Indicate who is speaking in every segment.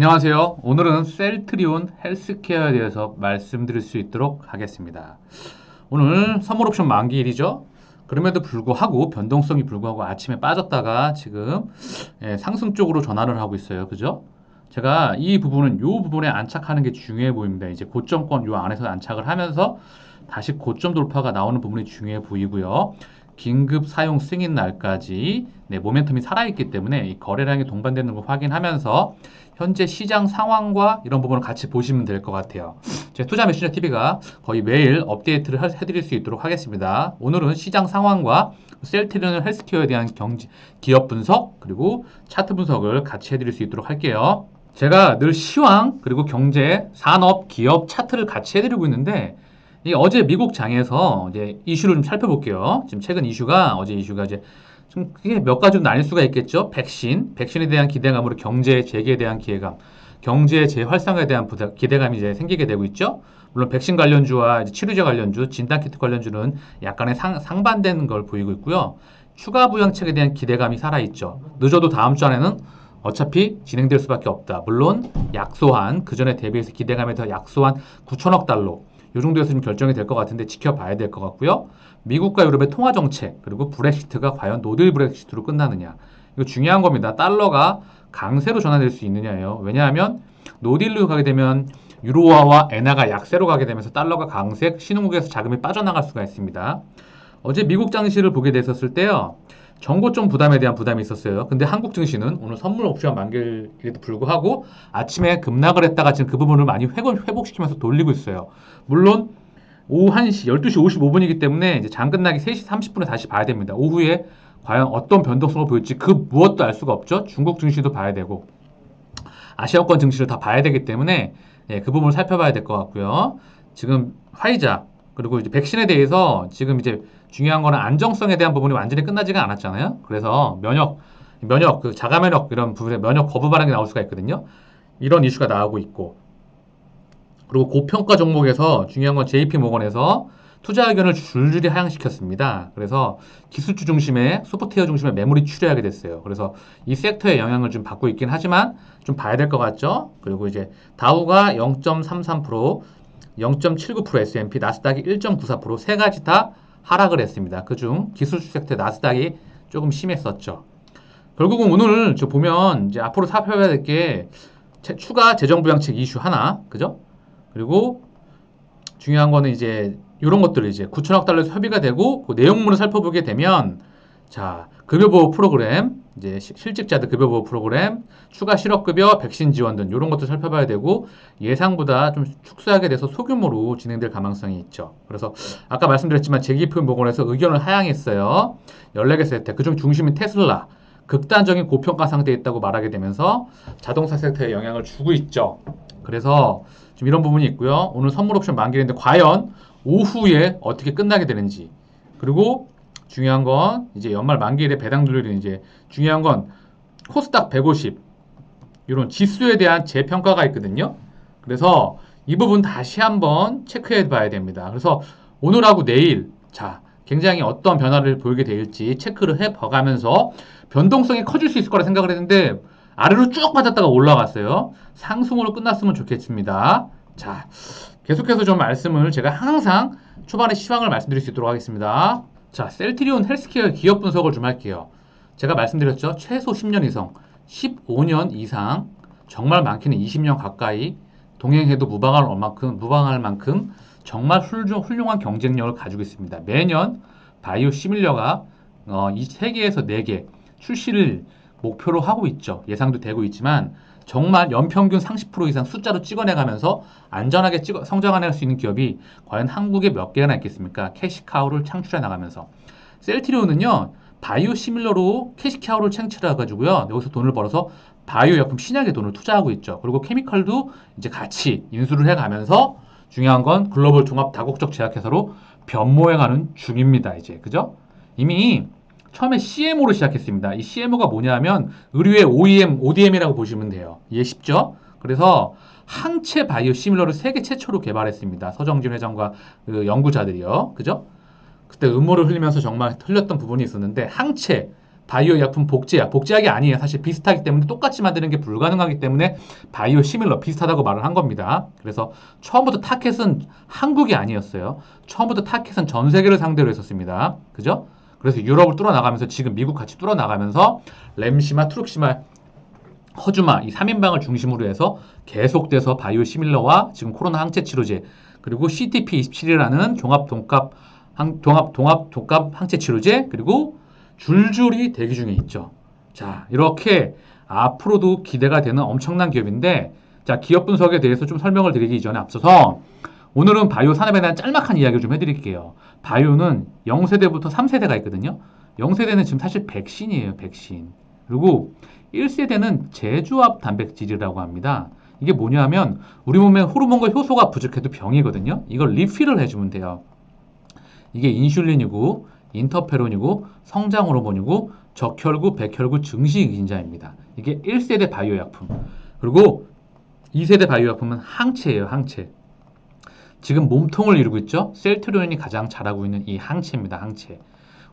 Speaker 1: 안녕하세요. 오늘은 셀트리온 헬스케어에 대해서 말씀드릴 수 있도록 하겠습니다. 오늘 선물 옵션 만기일이죠. 그럼에도 불구하고 변동성이 불구하고 아침에 빠졌다가 지금 상승 쪽으로 전환을 하고 있어요. 그죠? 제가 이 부분에 안착하는 게 중요해 보입니다. 이제 고점권 요 안에서 안착을 하면서 다시 고점 돌파가 나오는 부분이 중요해 보이고요. 긴급 사용 승인 날까지 모멘텀이 살아있기 때문에 이 거래량이 동반되는 걸 확인하면서 현재 시장 상황과 이런 부분을 같이 보시면 될 것 같아요. 제 투자 메신저 TV가 거의 매일 업데이트를 해드릴 수 있도록 하겠습니다. 오늘은 시장 상황과 셀트리온 헬스케어에 대한 기업 분석 그리고 차트 분석을 같이 해드릴 수 있도록 할게요. 제가 늘 시황 그리고 경제, 산업, 기업 차트를 같이 해드리고 있는데 이 어제 미국 장에서 이제 이슈를 좀 살펴볼게요. 지금 최근 이슈가 어제 이슈가 이제 좀 크게 몇 가지로 나뉠 수가 있겠죠. 백신에 대한 기대감으로 경제 재개에 대한 기대감, 경제 재활성화에 대한 기대감이 이제 생기게 되고 있죠. 물론 백신 관련주와 이제 치료제 관련주, 진단키트 관련주는 약간의 상반되는 걸 보이고 있고요. 추가 부양책에 대한 기대감이 살아있죠. 늦어도 다음 주 안에는 어차피 진행될 수밖에 없다. 물론 약소한 그전에 대비해서 기대감에 더 약소한 9천억 달러 이 정도에서 좀 결정이 될 것 같은데 지켜봐야 될 것 같고요. 미국과 유럽의 통화 정책 그리고 브렉시트가 과연 노딜 브렉시트로 끝나느냐 이거 중요한 겁니다. 달러가 강세로 전환될 수 있느냐예요. 왜냐하면 노딜로 가게 되면 유로화와 엔화가 약세로 가게 되면서 달러가 강세, 신흥국에서 자금이 빠져나갈 수가 있습니다. 어제 미국 장시를 보게 됐었을 때요. 정고점 부담에 대한 부담이 있었어요. 근데 한국 증시는 오늘 선물 옵션 만기에도 불구하고 아침에 급락을 했다가 지금 그 부분을 많이 회복시키면서 돌리고 있어요. 물론 오후 1시, 12시 55분이기 때문에 이제 장 끝나기 3시 30분에 다시 봐야 됩니다. 오후에 과연 어떤 변동성을 보일지 그 무엇도 알 수가 없죠. 중국 증시도 봐야 되고 아시아권 증시를 다 봐야 되기 때문에 그 부분을 살펴봐야 될 것 같고요. 지금 화이자 그리고 이제 백신에 대해서 지금 이제 중요한 거는 안정성에 대한 부분이 완전히 끝나지가 않았잖아요. 그래서 그 자가 면역 이런 부분에 면역 거부 반응이 나올 수가 있거든요. 이런 이슈가 나오고 있고 그리고 고평가 종목에서 중요한 건 JP모건에서 투자 의견을 줄줄이 하향시켰습니다. 그래서 기술주 중심의 소프트웨어 중심의 매물이 출회하게 됐어요. 그래서 이 섹터에 영향을 좀 받고 있긴 하지만 좀 봐야 될 것 같죠. 그리고 이제 다우가 0.33%, 0.79% S&P, 나스닥이 1.94%세 가지 다 하락을 했습니다. 그중 기술주 섹터 나스닥이 조금 심했었죠. 결국은 오늘 저 보면 이제 앞으로 살펴봐야 될 게 추가 재정부양책 이슈 하나, 그죠? 그리고 중요한 거는 이제 이런 것들 이제 9천억 달러에서 협의가 되고 그 내용물을 살펴보게 되면 자 급여보호 프로그램 이제 실직자들 급여보호 프로그램 추가 실업급여 백신 지원 등 이런 것도 살펴봐야 되고 예상보다 좀 축소하게 돼서 소규모로 진행될 가능성이 있죠. 그래서 아까 말씀드렸지만 재기표보건에서 의견을 하향했어요. 14개 섹터 그중 중심인 테슬라 극단적인 고평가 상태에 있다고 말하게 되면서 자동차 섹터에 영향을 주고 있죠. 그래서 지금 이런 부분이 있고요. 오늘 선물 옵션 만기인데 과연 오후에 어떻게 끝나게 되는지 그리고 중요한 건 이제 연말 만기일에 배당률이 이제 중요한 건 코스닥 150 이런 지수에 대한 재평가가 있거든요. 그래서 이 부분 다시 한번 체크해 봐야 됩니다. 그래서 오늘하고 내일 자 굉장히 어떤 변화를 보이게 될지 체크를 해 봐가면서 변동성이 커질 수 있을 거라 생각을 했는데 아래로 쭉 빠졌다가 올라갔어요. 상승으로 끝났으면 좋겠습니다. 자, 계속해서 좀 말씀을 제가 항상 초반에 시황을 말씀드릴 수 있도록 하겠습니다. 자, 셀트리온 헬스케어 기업 분석을 좀 할게요. 제가 말씀드렸죠. 최소 10년 이상, 15년 이상, 정말 많게는 20년 가까이 동행해도 무방할 만큼 정말 훌륭한 경쟁력을 가지고 있습니다. 매년 바이오 시밀러가 이 세계에서 4개 출시를 목표로 하고 있죠. 예상도 되고 있지만 정말 연평균 30% 이상 숫자로 찍어내가면서 안전하게 성장해낼 수 있는 기업이 과연 한국에 몇 개나 있겠습니까? 캐시카우를 창출해 나가면서 셀트리온은요 바이오 시밀러로 캐시카우를 창출해가지고요 여기서 돈을 벌어서 바이오薬품 신약에 돈을 투자하고 있죠. 그리고 케미컬도 이제 같이 인수를 해가면서 중요한 건 글로벌 종합 다국적 제약회사로 변모해가는 중입니다. 이제 그죠? 이미 처음에 CMO로 시작했습니다. 이 CMO가 뭐냐면 의류의 OEM, ODM이라고 보시면 돼요. 이해 쉽죠? 그래서 항체 바이오 시밀러를 세계 최초로 개발했습니다. 서정진 회장과 그 연구자들이요. 그죠? 그때 음모를 흘리면서 정말 틀렸던 부분이 있었는데 항체 바이오 약품 복제약. 복제약이 아니에요. 사실 비슷하기 때문에 똑같이 만드는 게 불가능하기 때문에 바이오 시밀러 비슷하다고 말을 한 겁니다. 그래서 처음부터 타켓은 한국이 아니었어요. 처음부터 타켓은 전 세계를 상대로 했었습니다. 그죠? 그래서 유럽을 뚫어나가면서 지금 미국 같이 뚫어나가면서 램시마, 트룩시마, 허주마 이 3인방을 중심으로 해서 계속돼서 바이오 시밀러와 지금 코로나 항체 치료제 그리고 CTP27이라는 종합 항체 치료제 그리고 줄줄이 대기 중에 있죠. 자, 이렇게 앞으로도 기대가 되는 엄청난 기업인데 자, 기업 분석에 대해서 좀 설명을 드리기 이전에 앞서서 오늘은 바이오 산업에 대한 짤막한 이야기를 좀 해드릴게요. 바이오는 0세대부터 3세대가 있거든요. 0세대는 지금 사실 백신이에요, 백신. 그리고 1세대는 제조합 단백질이라고 합니다. 이게 뭐냐면 우리 몸에 호르몬과 효소가 부족해도 병이거든요. 이걸 리필을 해주면 돼요. 이게 인슐린이고 인터페론이고 성장 호르몬이고 적혈구, 백혈구 증식 인자입니다. 이게 1세대 바이오 약품. 그리고 2세대 바이오 약품은 항체예요, 항체. 지금 몸통을 이루고 있죠. 셀트리온이 가장 잘하고 있는 이 항체입니다, 항체.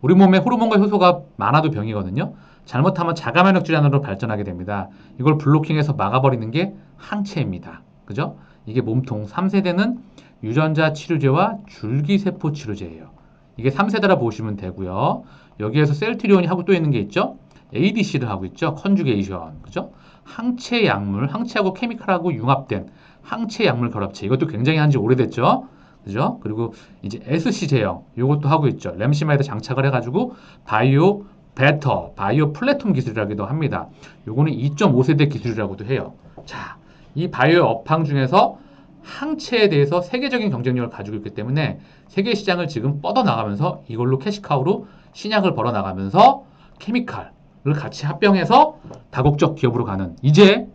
Speaker 1: 우리 몸에 호르몬과 효소가 많아도 병이거든요. 잘못하면 자가면역 질환으로 발전하게 됩니다. 이걸 블로킹해서 막아버리는 게 항체입니다. 그죠? 이게 몸통. 3세대는 유전자 치료제와 줄기세포 치료제예요. 이게 3세대라 보시면 되고요. 여기에서 셀트리온이 하고 또 있는 게 있죠. ADC를 하고 있죠. 컨주게이션. 그죠? 항체 약물, 항체하고 케미칼하고 융합된 항체 약물 결합체. 이것도 굉장히 한지 오래됐죠. 그죠? 그리고 이제 SC 제형. 이것도 하고 있죠. 램시마에다 장착을 해가지고 바이오 베터, 바이오 플래톤 기술이라고도 합니다. 요거는 2.5세대 기술이라고도 해요. 자, 이 바이오 업황 중에서 항체에 대해서 세계적인 경쟁력을 가지고 있기 때문에 세계 시장을 지금 뻗어나가면서 이걸로 캐시카우로 신약을 벌어나가면서 케미칼을 같이 합병해서 다국적 기업으로 가는 이제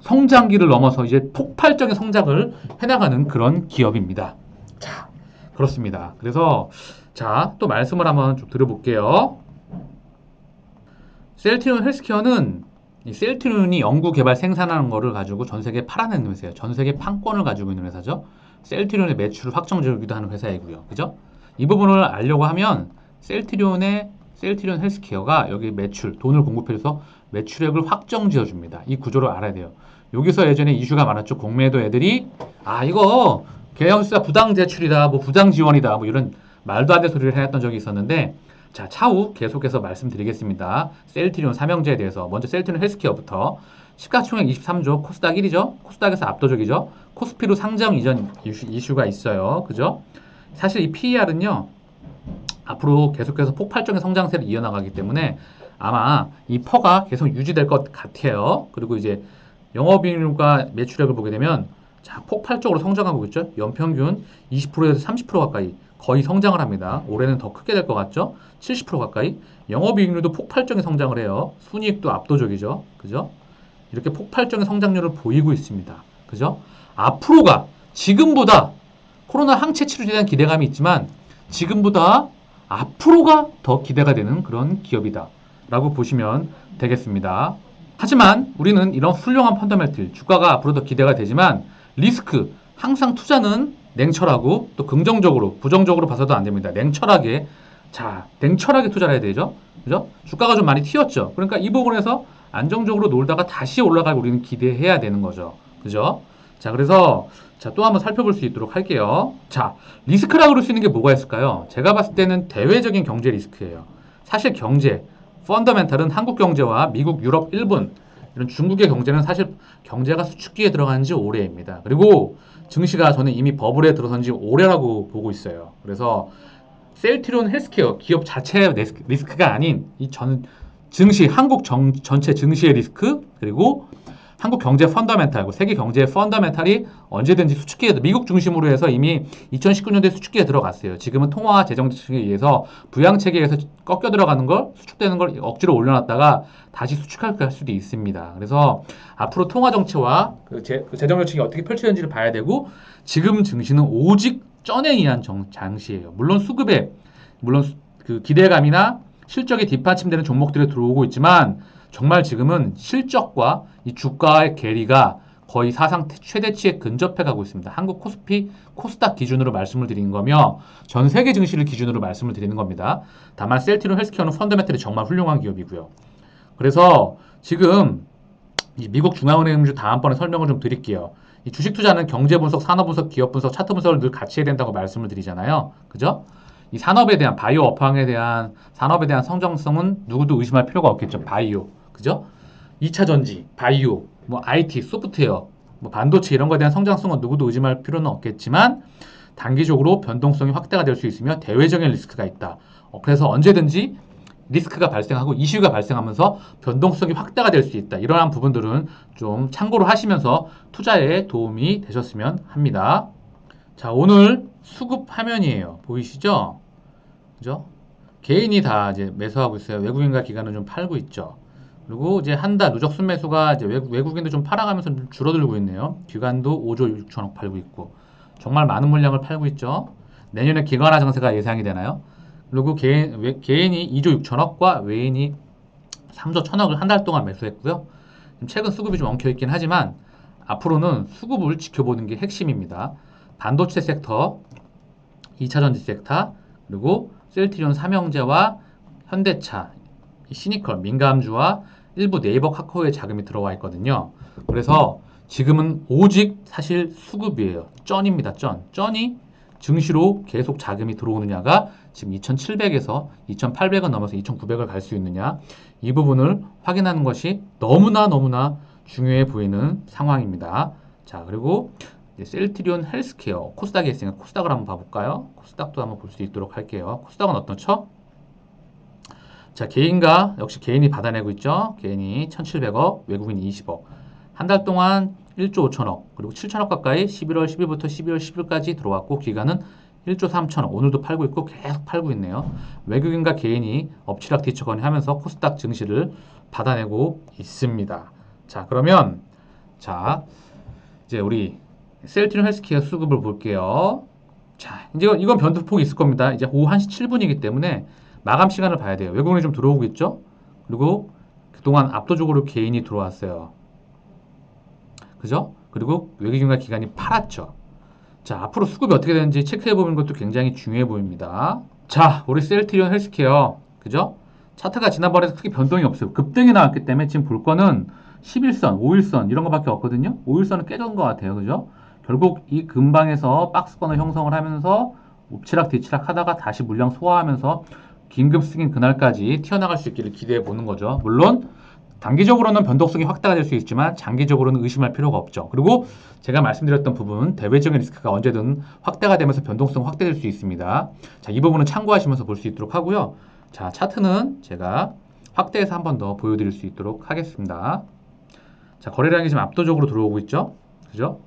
Speaker 1: 성장기를 넘어서 이제 폭발적인 성장을 해나가는 그런 기업입니다. 자, 그렇습니다. 그래서 자, 또 말씀을 한번 좀 들어볼게요. 셀트리온 헬스케어는 이 셀트리온이 연구 개발 생산하는 거를 가지고 전 세계에 팔아내는 회사예요. 전 세계 판권을 가지고 있는 회사죠. 셀트리온의 매출을 확정지어주기도 하는 회사이고요. 그죠? 이 부분을 알려고 하면 셀트리온 헬스케어가 여기 매출, 돈을 공급해줘서 매출액을 확정지어줍니다. 이 구조를 알아야 돼요. 여기서 예전에 이슈가 많았죠. 공매도 애들이 이거 계열사 부당 제출이다, 뭐 부당 지원이다, 뭐 이런 말도 안 되는 소리를 해왔던 적이 있었는데 자, 차후 계속해서 말씀드리겠습니다. 셀트리온 삼형제에 대해서 먼저 셀트리온 헬스케어부터 시가총액 23조, 코스닥 1위죠. 코스닥에서 압도적이죠. 코스피로 상장 이전 이슈가 있어요. 그죠? 사실 이 PER은요. 앞으로 계속해서 폭발적인 성장세를 이어나가기 때문에 아마 이 퍼가 계속 유지될 것 같아요. 그리고 이제 영업이익률과 매출액을 보게 되면 자, 폭발적으로 성장하고 있죠. 연평균 20%에서 30% 가까이 거의 성장을 합니다. 올해는 더 크게 될 것 같죠? 70% 가까이. 영업이익률도 폭발적인 성장을 해요. 순이익도 압도적이죠. 그죠? 이렇게 폭발적인 성장률을 보이고 있습니다. 그죠? 앞으로가 지금보다 코로나 항체 치료에 대한 기대감이 있지만 지금보다 앞으로가 더 기대가 되는 그런 기업이다. 라고 보시면 되겠습니다. 하지만 우리는 이런 훌륭한 펀더멘틀, 주가가 앞으로 더 기대가 되지만 리스크, 항상 투자는 냉철하고 또 긍정적으로, 부정적으로 봐서도 안 됩니다. 냉철하게, 냉철하게 투자를 해야 되죠. 그죠? 주가가 좀 많이 튀었죠. 그러니까 이 부분에서 안정적으로 놀다가 다시 올라갈 우리는 기대해야 되는 거죠. 그죠? 자, 그래서 또 한번 살펴볼 수 있도록 할게요. 자, 리스크라고 그럴 수 있는 게 뭐가 있을까요? 제가 봤을 때는 대외적인 경제 리스크예요. 사실 경제, 펀더멘탈은 한국 경제와 미국, 유럽, 일본 이런 중국의 경제는 사실 경제가 수축기에 들어간 지 오래입니다. 그리고 증시가 저는 이미 버블에 들어선 지 오래라고 보고 있어요. 그래서 셀트리온 헬스케어 기업 자체의 리스크가 아닌 이 증시, 한국 전체 증시의 리스크 그리고 한국 경제 펀더멘탈, 세계 경제의 펀더멘탈이 언제든지 수축기에 미국 중심으로 해서 이미 2019년도에 수축기에 들어갔어요. 지금은 통화 재정 정책에 의해서 부양 체계에서 꺾여 들어가는 걸 수축되는 걸 억지로 올려놨다가 다시 수축할 수도 있습니다. 그래서 앞으로 통화 정책과 재정 정책이 어떻게 펼쳐지는지를 봐야 되고 지금 증시는 오직 쩐에 의한 장시예요. 물론 수급에 그 기대감이나 실적이 뒷받침되는 종목들이 들어오고 있지만 정말 지금은 실적과 이 주가의 괴리가 거의 사상 최대치에 근접해 가고 있습니다. 한국 코스피, 코스닥 기준으로 말씀을 드리는 거며 전 세계 증시를 기준으로 말씀을 드리는 겁니다. 다만 셀트리온 헬스케어는 펀더멘털이 정말 훌륭한 기업이고요. 그래서 지금 이 미국 중앙은행주 다음번에 설명을 좀 드릴게요. 이 주식 투자는 경제 분석, 산업 분석, 기업 분석, 차트 분석을 늘 같이 해야 된다고 말씀을 드리잖아요. 그죠? 이 산업에 대한 바이오 업황에 대한 산업에 대한 성장성은 누구도 의심할 필요가 없겠죠. 바이오. 그죠? 2차 전지, 바이오, 뭐 IT, 소프트웨어, 뭐 반도체 이런 거에 대한 성장성은 누구도 의심할 필요는 없겠지만 단기적으로 변동성이 확대가 될 수 있으며 대외적인 리스크가 있다. 그래서 언제든지 리스크가 발생하고 이슈가 발생하면서 변동성이 확대가 될 수 있다. 이러한 부분들은 좀 참고를 하시면서 투자에 도움이 되셨으면 합니다. 자, 오늘 수급 화면이에요. 보이시죠? 그죠? 개인이 다 이제 매수하고 있어요. 외국인과 기관은 좀 팔고 있죠. 그리고 이제 한 달 누적 순매수가 이제 외국인도 좀 팔아가면서 좀 줄어들고 있네요. 기관도 5조 6천억 팔고 있고 정말 많은 물량을 팔고 있죠. 내년에 기관화 정세가 예상이 되나요? 그리고 개인이 2조 6천억과 외인이 3조 1천억을 한 달 동안 매수했고요. 최근 수급이 좀 엉켜있긴 하지만 앞으로는 수급을 지켜보는 게 핵심입니다. 반도체 섹터, 2차전지 섹터, 그리고 셀트리온 삼형제와 현대차, 시니컬, 민감주와 일부 네이버 카카오의 자금이 들어와 있거든요. 그래서 지금은 오직 사실 수급이에요. 쩐입니다. 쩐이 증시로 계속 자금이 들어오느냐가 지금 2,700에서 2,800원 넘어서 2,900을 갈 수 있느냐 이 부분을 확인하는 것이 너무나 중요해 보이는 상황입니다. 자, 그리고 셀트리온 헬스케어 코스닥에 있으니까 코스닥을 한번 봐볼까요? 코스닥도 한번 볼 수 있도록 할게요. 코스닥은 어떻죠? 자, 개인가 역시 개인이 받아내고 있죠. 개인이 1,700억, 외국인이 20억. 한 달 동안 1조 5천억, 그리고 7천억 가까이 11월 10일부터 12월 10일까지 들어왔고 기간은 1조 3천억. 오늘도 팔고 있고 계속 팔고 있네요. 외국인과 개인이 엎치락 뒤척거니 하면서 코스닥 증시를 받아내고 있습니다. 자, 그러면 자, 이제 우리 셀트리온 헬스케어 수급을 볼게요. 자, 이제 이건 변동폭이 있을 겁니다. 이제 오후 1시 7분이기 때문에 마감 시간을 봐야 돼요. 외국인이 좀 들어오고 있죠? 그리고 그동안 압도적으로 개인이 들어왔어요. 그죠? 그리고 외국인과 기관이 팔았죠. 자, 앞으로 수급이 어떻게 되는지 체크해보는 것도 굉장히 중요해 보입니다. 자, 우리 셀트리온 헬스케어. 그죠? 차트가 지난번에 크게 변동이 없어요. 급등이 나왔기 때문에 지금 볼 거는 11선, 5일선 이런 거밖에 없거든요. 5일선은 깨진 것 같아요. 그죠? 결국 이 근방에서 박스권을 형성을 하면서 엎치락 뒤치락 하다가 다시 물량 소화하면서 긴급 승인 그날까지 튀어나갈 수 있기를 기대해 보는 거죠. 물론 단기적으로는 변동성이 확대가 될 수 있지만 장기적으로는 의심할 필요가 없죠. 그리고 제가 말씀드렸던 부분 대외적인 리스크가 언제든 확대가 되면서 변동성 확대될 수 있습니다. 자, 이 부분은 참고하시면서 볼 수 있도록 하고요. 자, 차트는 제가 확대해서 한 번 더 보여드릴 수 있도록 하겠습니다. 자, 거래량이 지금 압도적으로 들어오고 있죠. 그죠?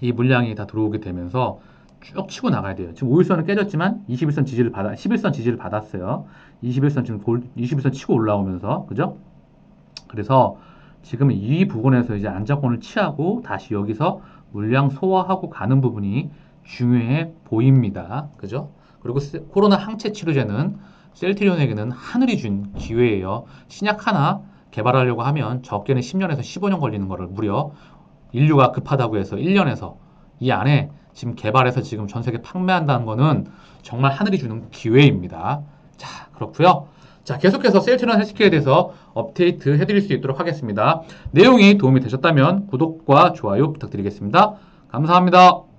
Speaker 1: 이 물량이 다 들어오게 되면서 쭉 치고 나가야 돼요. 지금 5일선은 깨졌지만 21선 지지를 11선 지지를 받았어요. 21선 지금 21선 치고 올라오면서 그죠? 그래서 지금 이 부분에서 이제 안정권을 취하고 다시 여기서 물량 소화하고 가는 부분이 중요해 보입니다. 그죠? 그리고 코로나 항체 치료제는 셀트리온에게는 하늘이 준 기회예요. 신약 하나 개발하려고 하면 적게는 10년에서 15년 걸리는 거를 무려 인류가 급하다고 해서 1년에서 이 안에 지금 개발해서 지금 전 세계 판매한다는 거는 정말 하늘이 주는 기회입니다. 자, 그렇고요. 자, 계속해서 셀트리온 헬스케어에 대해서 업데이트 해드릴 수 있도록 하겠습니다. 내용이 도움이 되셨다면 구독과 좋아요 부탁드리겠습니다. 감사합니다.